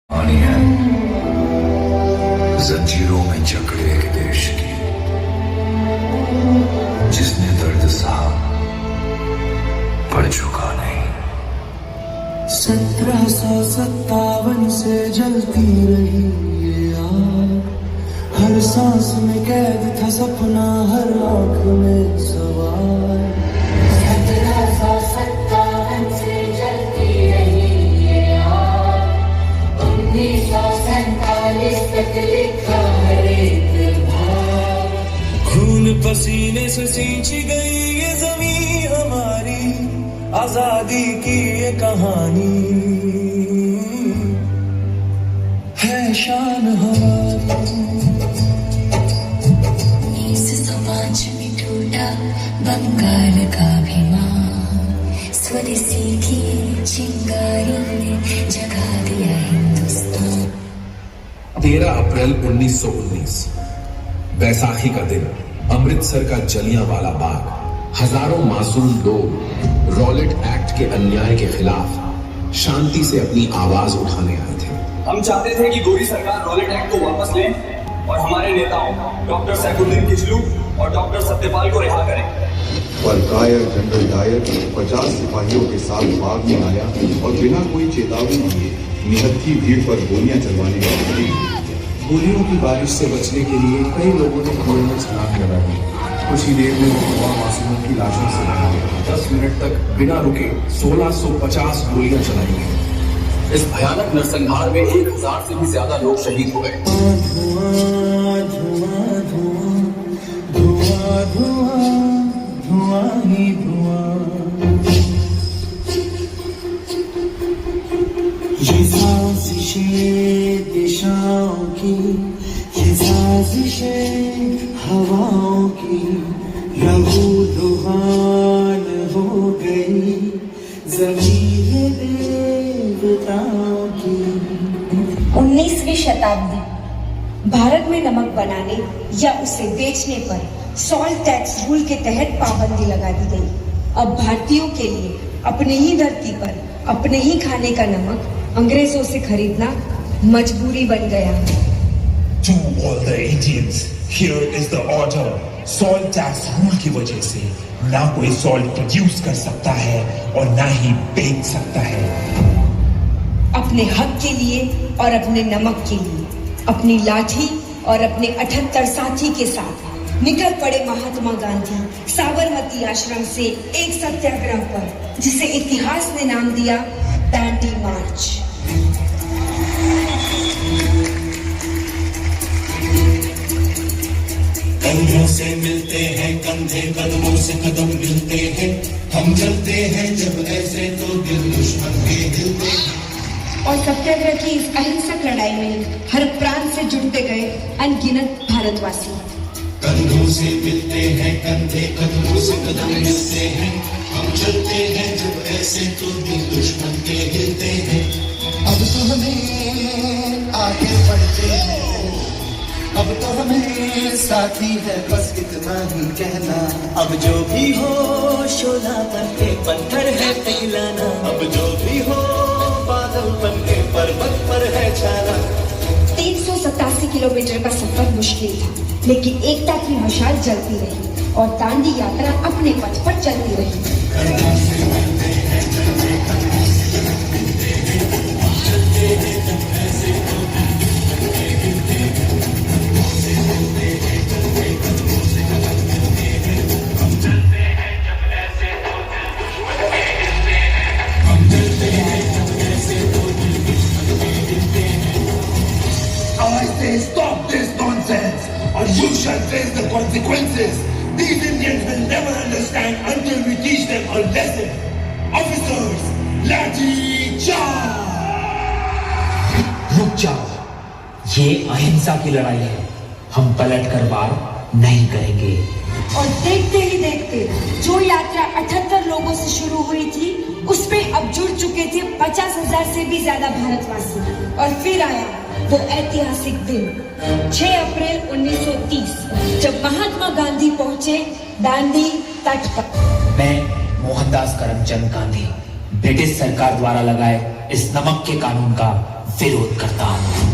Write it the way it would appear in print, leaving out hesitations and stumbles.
कहानी है जंजीरों में जकड़े एक देश की, जिसने दर्द सहा पर झुका नहीं। 1757 से जलती रही ये आग, हर सांस में कैद था सपना, हर आंख में सवार। 1757 से जलती रही ये आग, 1947 तक लिखा हर एक भाग। खून पसीने से सींची गई ये जमीन हमारी, आजादी की ये कहानी है शान हमारी। 1905 में टूटा बंगाल का अभिमान, स्वदेशी की चिंगारी ने जगा दिया हिंदुस्तान। 13 अप्रैल 1919 बैसाखी का दिन, अमृतसर का जलियांवाला बाग। हजारों मासूम लोग रॉलेट एक्ट के अन्याय के खिलाफ शांति से अपनी आवाज उठाने आए थे। हम चाहते थे कि गोरी सरकार रॉलेट एक्ट को वापस ले और हमारे नेताओं डॉक्टर सैफुद्दीन किचलू और डॉक्टर सत्यपाल को रिहा करें। पर कायर जनरल डायर 50 सिपाहियों के साथ बाग में आया और बिना कोई चेतावनी दिए निहत्थी भीड़ पर गोलियां चलवाने का हुक्म। गोलियों की बारिश से बचने के लिए कई लोगों ने कुएं में छलांग लगा दी। कुछ ही देर में हुआ मासूमों की लाशों से भरा गया। 10 मिनट तक बिना रुके 1650 गोलियां चलाई गई। इस भयानक नरसंहार में 1000 से भी ज्यादा लोग शहीद हो गए। धुआं धुआं धुआं धुआं धुआं धुआं ही धुआं। ये साजिशें दिशाओं की, ये साजिशें हवाओं की, लहू लुहान हो गई ज़मीन देवताओं की। 19वीं शताब्दी, भारत में नमक बनाने या उसे बेचने पर सॉल्ट टैक्स रूल के तहत पाबंदी लगा दी गई। अब भारतीयों के लिए अपने ही धरती पर अपने ही खाने का नमक अंग्रेजों से खरीदना मजबूरी बन गया। To all the Indians, here is the order. Salt tax rule की वजह से ना कोई सॉल्ट प्रोड्यूस कर सकता है और ना ही बेच सकता है। अपने हक के लिए और अपने नमक के लिए अपनी लाठी और अपने 78 साथी के साथ निकल पड़े महात्मा गांधी साबरमती आश्रम से एक सत्याग्रह पर, जिसे इतिहास ने नाम दिया दांडी मार्च। कंधों से मिलते हैं कंधे, कदमों से कदम मिलते हैं, हम चलते हैं जब ऐसे तो दिल दुश्मन के हिलते हैं। और सत्याग्रह की इस अहिंसक लड़ाई में हर प्रांत से जुड़ते गए अनगिनत भारतवासी। कंधों से मिलते हैं कंधे, कदमों से कदम मिलते हैं, हम चलते हैं जब ऐसे तो दिल दुश्मन के हिलते हैं। अब तो हमें आगे बढ़ते हैं, अब तो हमें साथी है बस इतना ही कहना। अब जो भी हो शोला बन के पत्थर है पिघलाना, अब जो भी हो बादल बन के पर्वत पर है छाना। 387 किलोमीटर का सफर मुश्किल था, लेकिन एकता की मशाल जलती रही और दांडी यात्रा अपने पथ पर चलती रही। I say stop this nonsense or you shall face the consequences. These Indians will never understand until we teach them a lesson. Officers, लाठी चार्ज! रुक जाओ, ये अहिंसा की लड़ाई है, हम पलट कर वार नहीं करेंगे। और देखते ही देखते जो यात्रा 78 लोगों से शुरू हुई थी, उसमें अब जुड़ चुके थे 50,000 से भी ज्यादा भारतवासी। और फिर आया वो ऐतिहासिक दिन 6 अप्रैल 1930, जब महात्मा गांधी पहुंचे दांडी तट पर। मैं मोहनदास करमचंद गांधी ब्रिटिश सरकार द्वारा लगाए इस नमक के कानून का विरोध करता हूं।